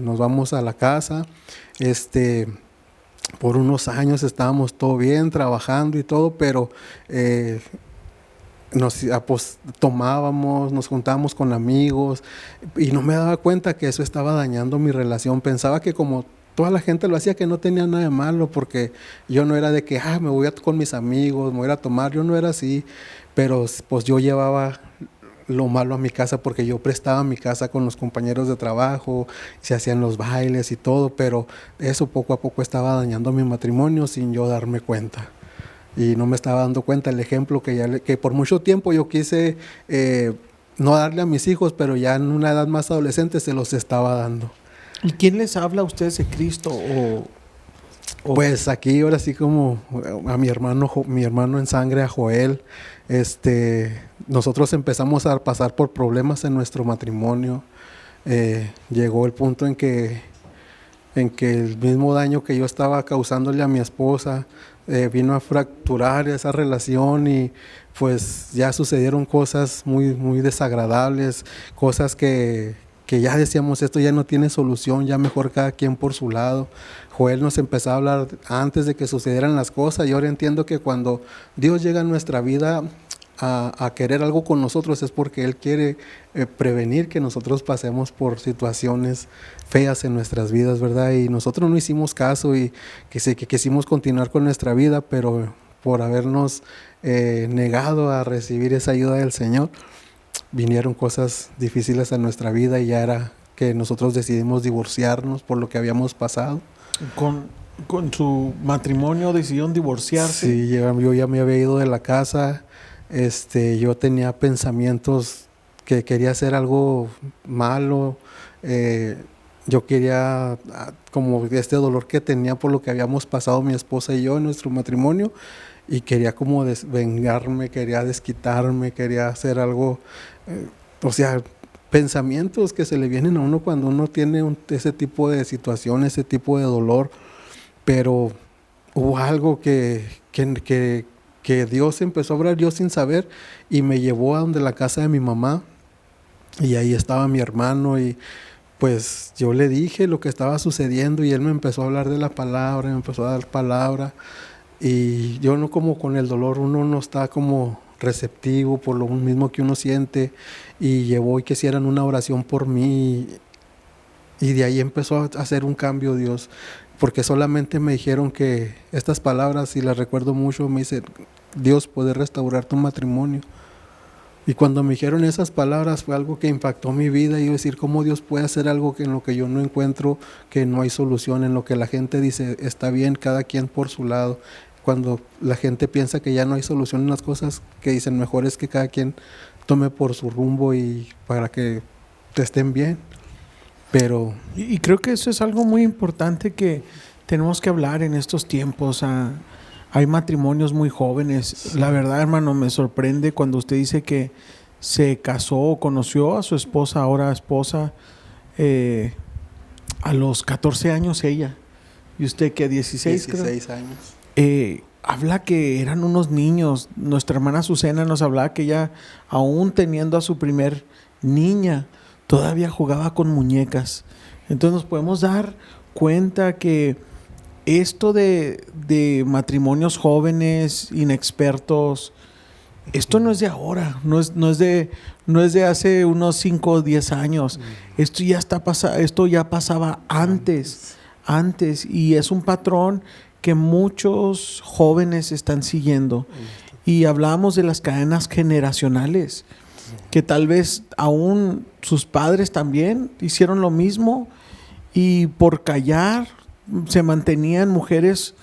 Nos vamos a la casa. Por unos años estábamos todo bien, trabajando y todo, pero tomábamos, nos juntábamos con amigos, y no me daba cuenta que eso estaba dañando mi relación. Pensaba que como toda la gente lo hacía, que no tenía nada de malo, porque yo no era de que me voy con mis amigos, me voy a tomar. Yo no era así, pero pues yo llevaba lo malo a mi casa, porque yo prestaba mi casa con los compañeros de trabajo, se hacían los bailes y todo, pero eso poco a poco estaba dañando mi matrimonio sin yo darme cuenta. Y no me estaba dando cuenta el ejemplo que por mucho tiempo yo quise no darle a mis hijos, pero ya en una edad más adolescente se los estaba dando. ¿Y quién les habla a ustedes de Cristo? Pues aquí ahora sí, como a mi hermano en sangre, a Joel, nosotros empezamos a pasar por problemas en nuestro matrimonio. Llegó el punto en que el mismo daño que yo estaba causándole a mi esposa vino a fracturar esa relación, y pues ya sucedieron cosas muy, muy desagradables, cosas que ya decíamos, esto ya no tiene solución, ya mejor cada quien por su lado. Joel nos empezó a hablar antes de que sucedieran las cosas, y ahora entiendo que cuando Dios llega a nuestra vida a querer algo con nosotros, es porque Él quiere prevenir que nosotros pasemos por situaciones feas en nuestras vidas, ¿verdad? Y nosotros no hicimos caso, y que quisimos continuar con nuestra vida, pero por habernos negado a recibir esa ayuda del Señor, vinieron cosas difíciles a nuestra vida, y ya era que nosotros decidimos divorciarnos por lo que habíamos pasado. con su matrimonio decidieron divorciarse. Sí, yo ya me había ido de la casa. Yo tenía pensamientos que quería hacer algo malo. Yo quería, como este dolor que tenía por lo que habíamos pasado mi esposa y yo en nuestro matrimonio, y quería como vengarme, quería desquitarme, quería hacer algo, o sea, pensamientos que se le vienen a uno cuando uno tiene ese tipo de situación, ese tipo de dolor. Pero hubo algo que Dios empezó a obrar yo sin saber, y me llevó a donde la casa de mi mamá, y ahí estaba mi hermano, y pues yo le dije lo que estaba sucediendo, y él me empezó a hablar de la palabra, me empezó a dar palabra, y yo no, como con el dolor uno no está como receptivo por lo mismo que uno siente, y llevó y que hicieran una oración por mí, y de ahí empezó a hacer un cambio Dios, porque solamente me dijeron que estas palabras, y las recuerdo mucho, me dice: Dios puede restaurar tu matrimonio. Y cuando me dijeron esas palabras fue algo que impactó mi vida, y yo decir, ¿cómo Dios puede hacer algo que en lo que yo no encuentro, que no hay solución, en lo que la gente dice está bien, cada quien por su lado? Cuando la gente piensa que ya no hay solución en las cosas, que dicen mejor es que cada quien tome por su rumbo y para que estén bien. Pero Y creo que eso es algo muy importante que tenemos que hablar en estos tiempos. Hay matrimonios muy jóvenes. La verdad, hermano, me sorprende cuando usted dice que se casó o conoció a su esposa, ahora esposa, a los 14 años ella. ¿Y usted qué? 16, creo. 16 años. Habla que eran unos niños. Nuestra hermana Azucena nos hablaba que ella, aún teniendo a su primer niña, todavía jugaba con muñecas. Entonces nos podemos dar cuenta que esto de matrimonios jóvenes, inexpertos, esto no es de ahora, no es de hace unos 5 o 10 años. Esto ya pasaba antes, y es un patrón que muchos jóvenes están siguiendo. Y hablábamos de las cadenas generacionales, que tal vez aún sus padres también hicieron lo mismo, y por callar se mantenían mujeres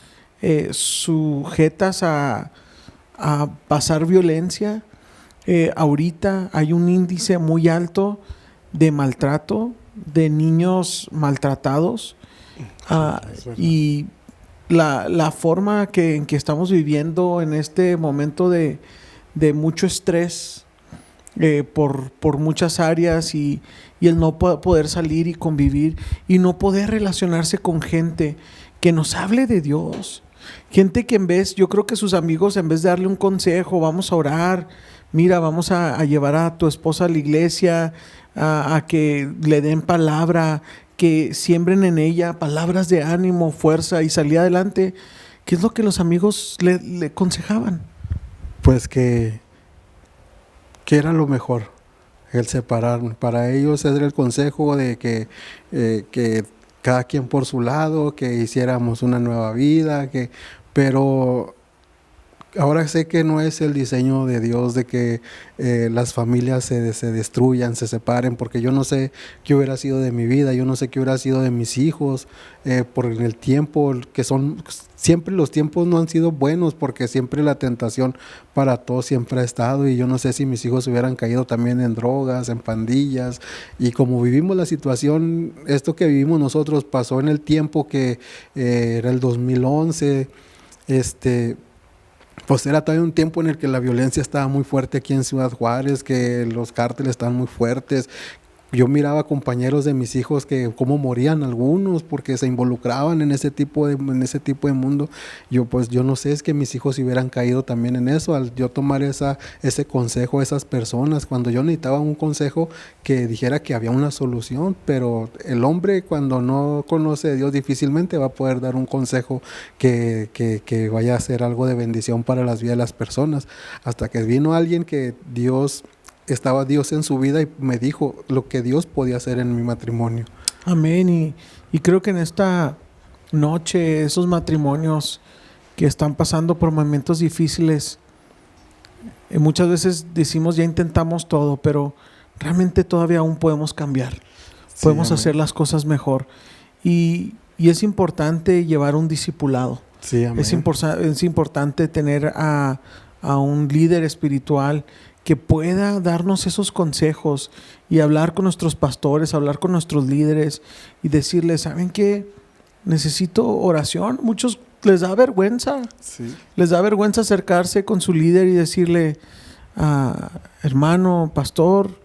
sujetas a pasar violencia. Ahorita hay un índice muy alto de maltrato, de niños maltratados, y la forma en que estamos viviendo en este momento de mucho estrés por muchas áreas, y el no poder salir y convivir y no poder relacionarse con gente que nos hable de Dios. Gente que yo creo que sus amigos, en vez de darle un consejo, vamos a orar, mira, vamos a llevar a tu esposa a la iglesia, a que le den palabra, que siembren en ella palabras de ánimo, fuerza y salir adelante. ¿Qué es lo que los amigos le aconsejaban? Pues que era lo mejor, el separarme. Para ellos era el consejo de que cada quien por su lado, que hiciéramos una nueva vida, pero ahora sé que no es el diseño de Dios de que las familias se destruyan, se separen, porque yo no sé qué hubiera sido de mi vida, yo no sé qué hubiera sido de mis hijos, por el tiempo siempre los tiempos no han sido buenos, porque siempre la tentación para todos siempre ha estado, y yo no sé si mis hijos hubieran caído también en drogas, en pandillas, y como vivimos la situación, esto que vivimos nosotros pasó en el tiempo que era el 2011, pues era todavía un tiempo en el que la violencia estaba muy fuerte aquí en Ciudad Juárez, que los cárteles estaban muy fuertes. Yo miraba compañeros de mis hijos que cómo morían algunos porque se involucraban en ese tipo de mundo. Yo no sé, es que mis hijos hubieran caído también en eso al yo tomar ese consejo a esas personas, cuando yo necesitaba un consejo que dijera que había una solución. Pero el hombre, cuando no conoce a Dios, difícilmente va a poder dar un consejo que vaya a ser algo de bendición para las vidas de las personas. Hasta que vino alguien que estaba Dios en su vida y me dijo lo que Dios podía hacer en mi matrimonio. Amén. Y creo que en esta noche, esos matrimonios que están pasando por momentos difíciles, muchas veces decimos ya intentamos todo, pero realmente todavía aún podemos cambiar, podemos hacer las cosas mejor. Y Y es importante llevar un discipulado. Sí, amén. Es importante tener a un líder espiritual que pueda darnos esos consejos y hablar con nuestros pastores, hablar con nuestros líderes y decirles, ¿saben qué? Necesito oración. Muchos les da vergüenza. Sí. Les da vergüenza acercarse con su líder y decirle, hermano, pastor,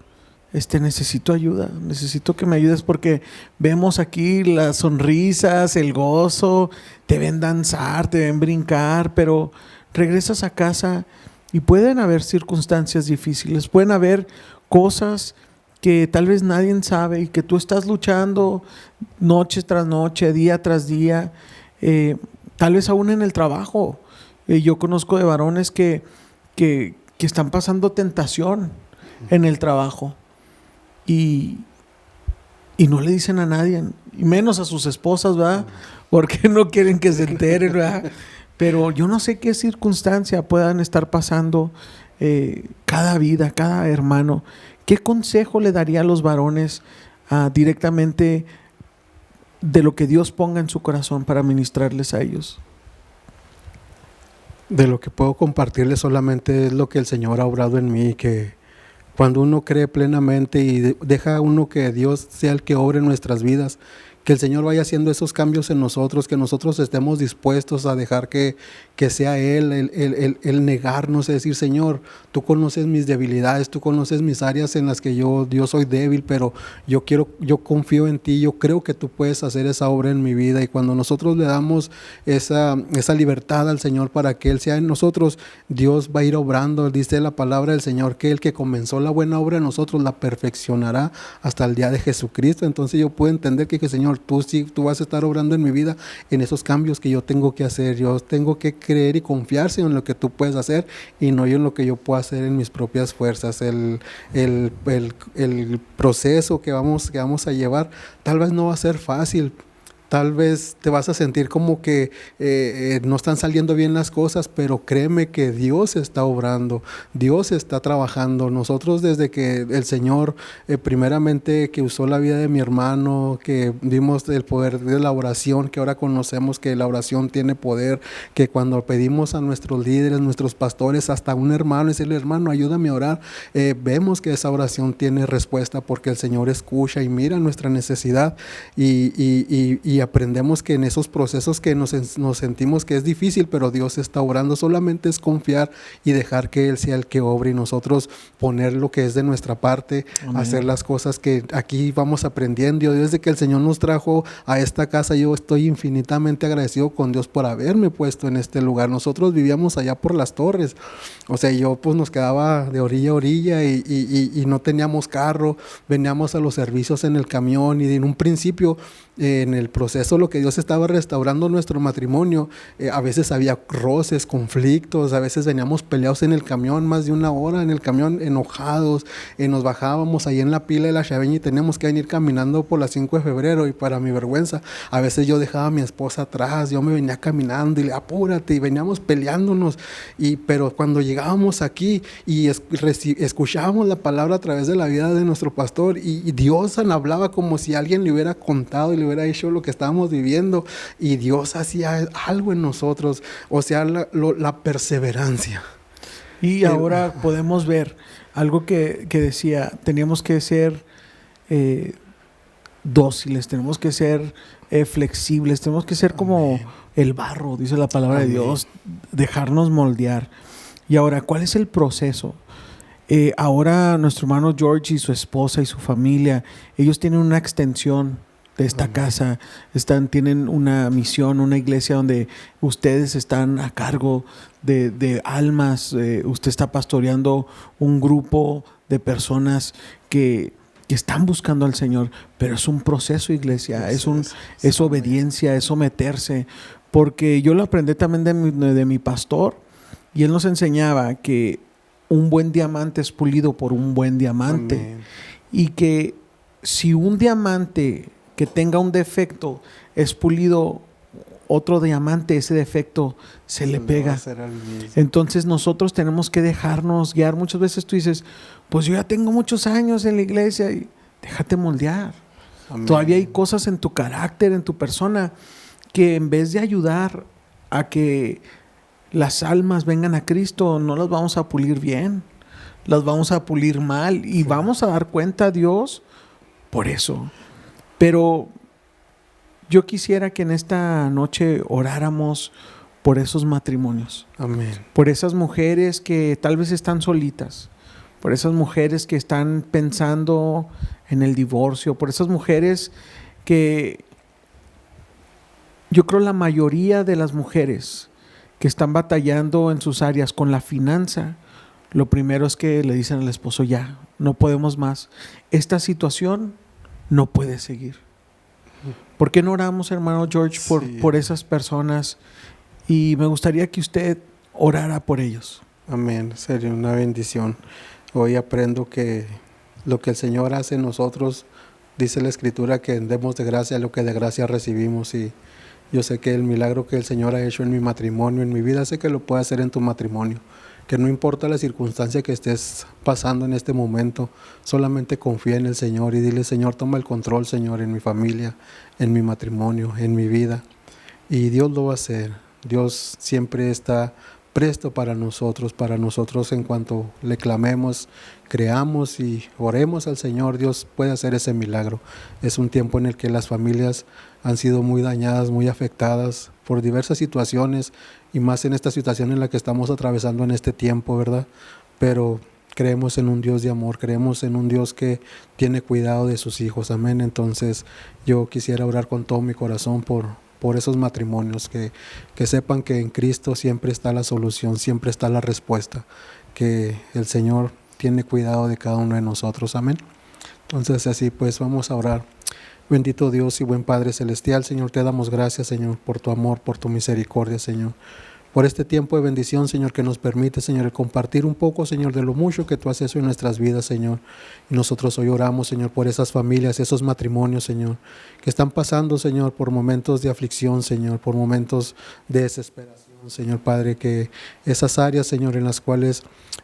necesito ayuda, necesito que me ayudes porque vemos aquí las sonrisas, el gozo, te ven danzar, te ven brincar, pero regresas a casa y pueden haber circunstancias difíciles, pueden haber cosas que tal vez nadie sabe y que tú estás luchando noche tras noche, día tras día, tal vez aún en el trabajo. Yo conozco de varones que están pasando tentación en el trabajo y no le dicen a nadie, y menos a sus esposas, ¿verdad? Porque no quieren que se enteren, ¿verdad? Pero yo no sé qué circunstancia puedan estar pasando cada vida, cada hermano. ¿Qué consejo le daría a los varones directamente de lo que Dios ponga en su corazón para ministrarles a ellos? De lo que puedo compartirles solamente es lo que el Señor ha obrado en mí, que cuando uno cree plenamente y deja uno que Dios sea el que obre en nuestras vidas, que el Señor vaya haciendo esos cambios en nosotros, que nosotros estemos dispuestos a dejar que sea Él el negarnos, es decir, Señor, tú conoces mis debilidades, tú conoces mis áreas en las que yo soy débil, pero yo confío en ti, yo creo que tú puedes hacer esa obra en mi vida. Y cuando nosotros le damos esa libertad al Señor para que Él sea en nosotros, Dios va a ir obrando. Dice la palabra del Señor que el que comenzó la buena obra en nosotros la perfeccionará hasta el día de Jesucristo. Entonces yo puedo entender que Señor, tú vas a estar obrando en mi vida en esos cambios que yo tengo que hacer. Yo tengo que creer y confiarse en lo que tú puedes hacer y no yo en lo que yo puedo hacer en mis propias fuerzas. El proceso que vamos a llevar tal vez no va a ser fácil. Tal vez te vas a sentir como que no están saliendo bien las cosas, pero créeme que Dios está obrando, Dios está trabajando. Nosotros desde que el Señor, primeramente que usó la vida de mi hermano, que vimos el poder de la oración, que ahora conocemos que la oración tiene poder, que cuando pedimos a nuestros líderes, nuestros pastores, hasta un hermano, decirle, hermano, ayúdame a orar, vemos que esa oración tiene respuesta porque el Señor escucha y mira nuestra necesidad y aprendemos que en esos procesos que nos sentimos que es difícil, pero Dios está obrando, solamente es confiar y dejar que Él sea el que obre y nosotros poner lo que es de nuestra parte, Amén. Hacer las cosas que aquí vamos aprendiendo. Yo desde que el Señor nos trajo a esta casa, yo estoy infinitamente agradecido con Dios por haberme puesto en este lugar. Nosotros vivíamos allá por Las Torres, o sea, yo pues nos quedaba de orilla a orilla y no teníamos carro, veníamos a los servicios en el camión y en un principio en el proceso lo que Dios estaba restaurando nuestro matrimonio, a veces había roces, conflictos, a veces veníamos peleados en el camión más de una hora en el camión, enojados, nos bajábamos ahí en la pila de la Chaveña y teníamos que venir caminando por la 5 de febrero y para mi vergüenza, a veces yo dejaba a mi esposa atrás, yo me venía caminando y le apúrate y veníamos peleándonos, pero cuando llegábamos aquí y escuchábamos la palabra a través de la vida de nuestro pastor y Dios hablaba como si alguien le hubiera contado y le hubiera hecho lo que estábamos viviendo y Dios hacía algo en nosotros, o sea, la perseverancia. Y ahora podemos ver algo que decía, teníamos que ser dóciles, tenemos que ser flexibles, tenemos que ser como Amén. El barro, dice la palabra Amén. De Dios, dejarnos moldear. Y ahora, ¿cuál es el proceso? Ahora nuestro hermano George y su esposa y su familia, ellos tienen una extensión de esta Amén. Casa, tienen una misión, una iglesia donde ustedes están a cargo de almas, usted está pastoreando un grupo de personas que están buscando al Señor, pero es un proceso, iglesia, es obediencia, es someterse, porque yo lo aprendí también de mi pastor y él nos enseñaba que un buen diamante es pulido por un buen diamante. Amén. Y que si un diamante que tenga un defecto es pulido, otro diamante, ese defecto se le pega. Entonces nosotros tenemos que dejarnos guiar. Muchas veces tú dices, pues yo ya tengo muchos años en la iglesia y déjate moldear. Amén. Todavía hay cosas en tu carácter, en tu persona, que en vez de ayudar a que las almas vengan a Cristo, no las vamos a pulir bien, las vamos a pulir mal y vamos a dar cuenta a Dios por eso. Pero yo quisiera que en esta noche oráramos por esos matrimonios. Amén. Por esas mujeres que tal vez están solitas, por esas mujeres que están pensando en el divorcio, por esas mujeres que yo creo la mayoría de las mujeres que están batallando en sus áreas con la finanza, lo primero es que le dicen al esposo, ya, no podemos más. Esta situación no puede seguir. ¿Por qué no oramos, hermano George, por esas personas? Y me gustaría que usted orara por ellos. Amén, sería una bendición. Hoy aprendo que lo que el Señor hace en nosotros, dice la Escritura que demos de gracia lo que de gracia recibimos, y yo sé que el milagro que el Señor ha hecho en mi matrimonio, en mi vida, sé que lo puede hacer en tu matrimonio. Que no importa la circunstancia que estés pasando en este momento, solamente confía en el Señor y dile, Señor, toma el control, Señor, en mi familia, en mi matrimonio, en mi vida. Y Dios lo va a hacer. Dios siempre está presto para nosotros en cuanto le clamemos, creamos y oremos al Señor, Dios puede hacer ese milagro. Es un tiempo en el que las familias han sido muy dañadas, muy afectadas por diversas situaciones, y más en esta situación en la que estamos atravesando en este tiempo, ¿verdad? Pero creemos en un Dios de amor, creemos en un Dios que tiene cuidado de sus hijos, amén. Entonces yo quisiera orar con todo mi corazón por esos matrimonios, que sepan que en Cristo siempre está la solución, siempre está la respuesta, que el Señor tiene cuidado de cada uno de nosotros, amén. Entonces así pues vamos a orar. Bendito Dios y buen Padre Celestial, Señor, te damos gracias, Señor, por tu amor, por tu misericordia, Señor. Por este tiempo de bendición, Señor, que nos permite, Señor, el compartir un poco, Señor, de lo mucho que tú has hecho en nuestras vidas, Señor. Y nosotros hoy oramos, Señor, por esas familias, esos matrimonios, Señor, que están pasando, Señor, por momentos de aflicción, Señor, por momentos de desesperación, Señor Padre, que esas áreas, Señor, en las cuales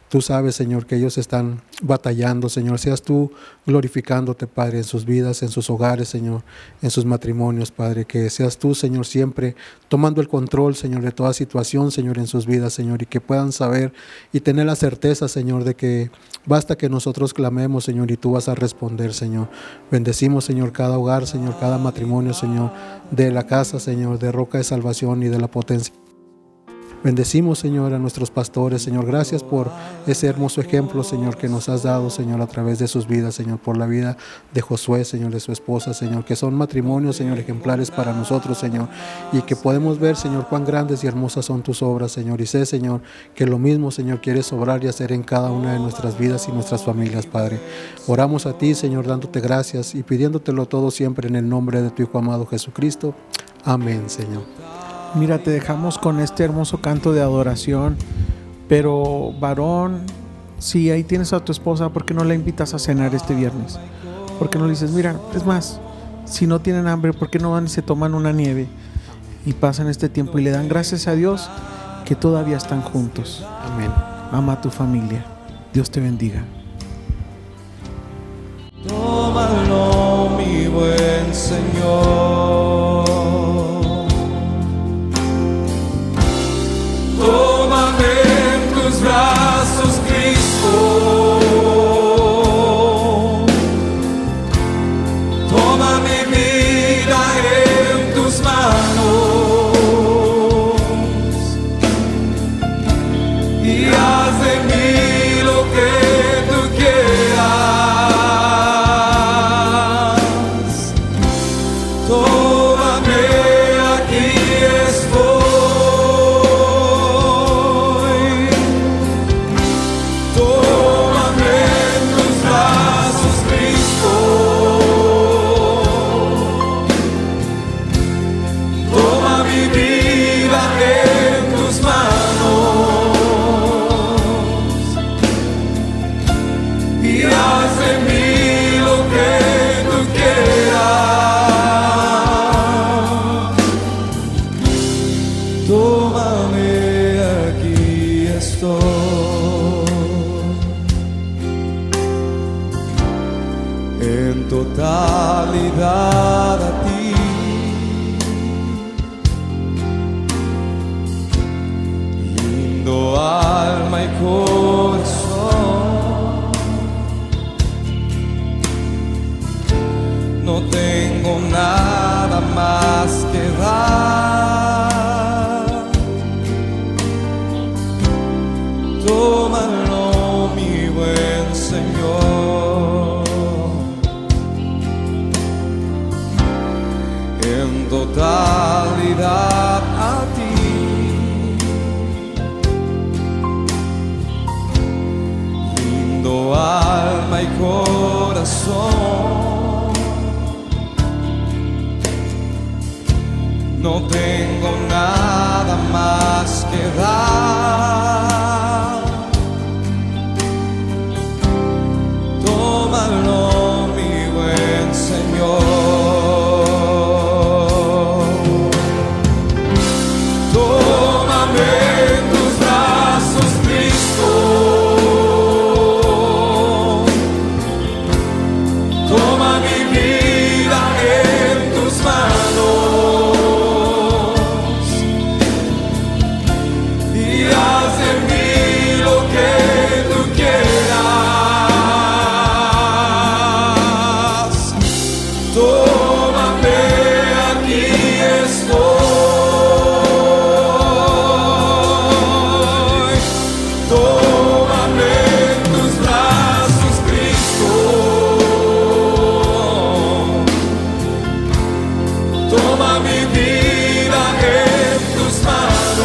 tú sabes, Señor, que ellos están batallando, Señor, seas tú glorificándote, Padre, en sus vidas, en sus hogares, Señor, en sus matrimonios, Padre, que seas tú, Señor, siempre tomando el control, Señor, de toda situación, Señor, en sus vidas, Señor, y que puedan saber y tener la certeza, Señor, de que basta que nosotros clamemos, Señor, y tú vas a responder, Señor. Bendecimos, Señor, cada hogar, Señor, cada matrimonio, Señor, de la casa, Señor, de Roca de Salvación y de la Potencia. Bendecimos, Señor, a nuestros pastores, Señor. Gracias por ese hermoso ejemplo, Señor, que nos has dado, Señor, a través de sus vidas, Señor, por la vida de Josué, Señor, de su esposa, Señor, que son matrimonios, Señor, ejemplares para nosotros, Señor, y que podemos ver, Señor, cuán grandes y hermosas son tus obras, Señor, y sé, Señor, que lo mismo, Señor, quieres obrar y hacer en cada una de nuestras vidas y nuestras familias, Padre. Oramos a ti, Señor, dándote gracias y pidiéndotelo todo siempre en el nombre de tu Hijo amado Jesucristo. Amén, Señor. Mira, te dejamos con este hermoso canto de adoración, pero varón, si ahí tienes a tu esposa, ¿por qué no la invitas a cenar este viernes? ¿Por qué no le dices, mira, es más, si no tienen hambre, ¿por qué no van y se toman una nieve y pasan este tiempo y le dan gracias a Dios que todavía están juntos? Amén. Ama a tu familia. Dios te bendiga. Tómalo, mi buen Señor. Tómame en tus brazos, Cristo. Toma mi vida en tus manos y haz de mí lo que tú quieras. Tómame, aquí estoy. nada más que dar. Tómalo, mi buen Señor, en totalidad a ti. Lindo alma y corazón, no tengo nada más que dar. Tómalo, mi buen Señor. Tómame en tus brazos, Cristo. Toma mi vida en tus manos y haz de mí lo que tú quieras. Tómame, aquí estoy. Tómame en tus brazos, Cristo. Toma mi vida en tus manos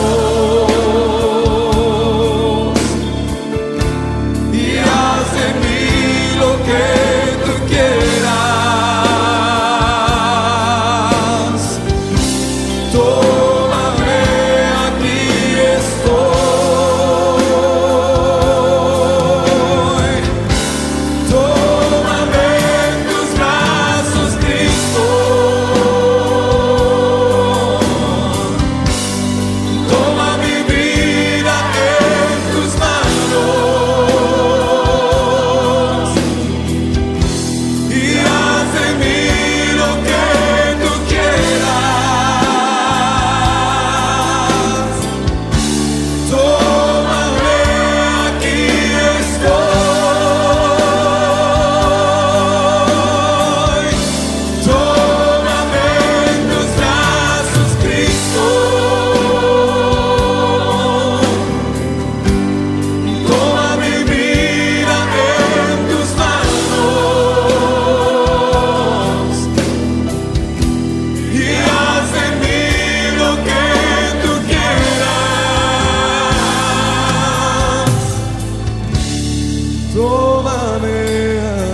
y haz de mí lo que tú quieras. Tómame, aquí estoy. Tómame en tus brazos, Cristo. Toma mi vida en tus manos y haz de mí lo que tú quieras. Tómame, aquí estoy. Tómame en tus brazos, Cristo. Toma mi vida en tus manos y haz de mí lo que tú quieras. Tómame,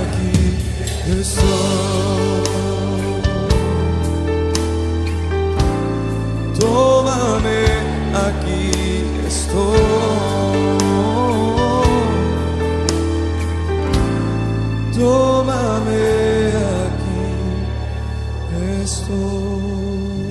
aquí estoy. Tómame, aquí estoy. Tómame, aquí estoy.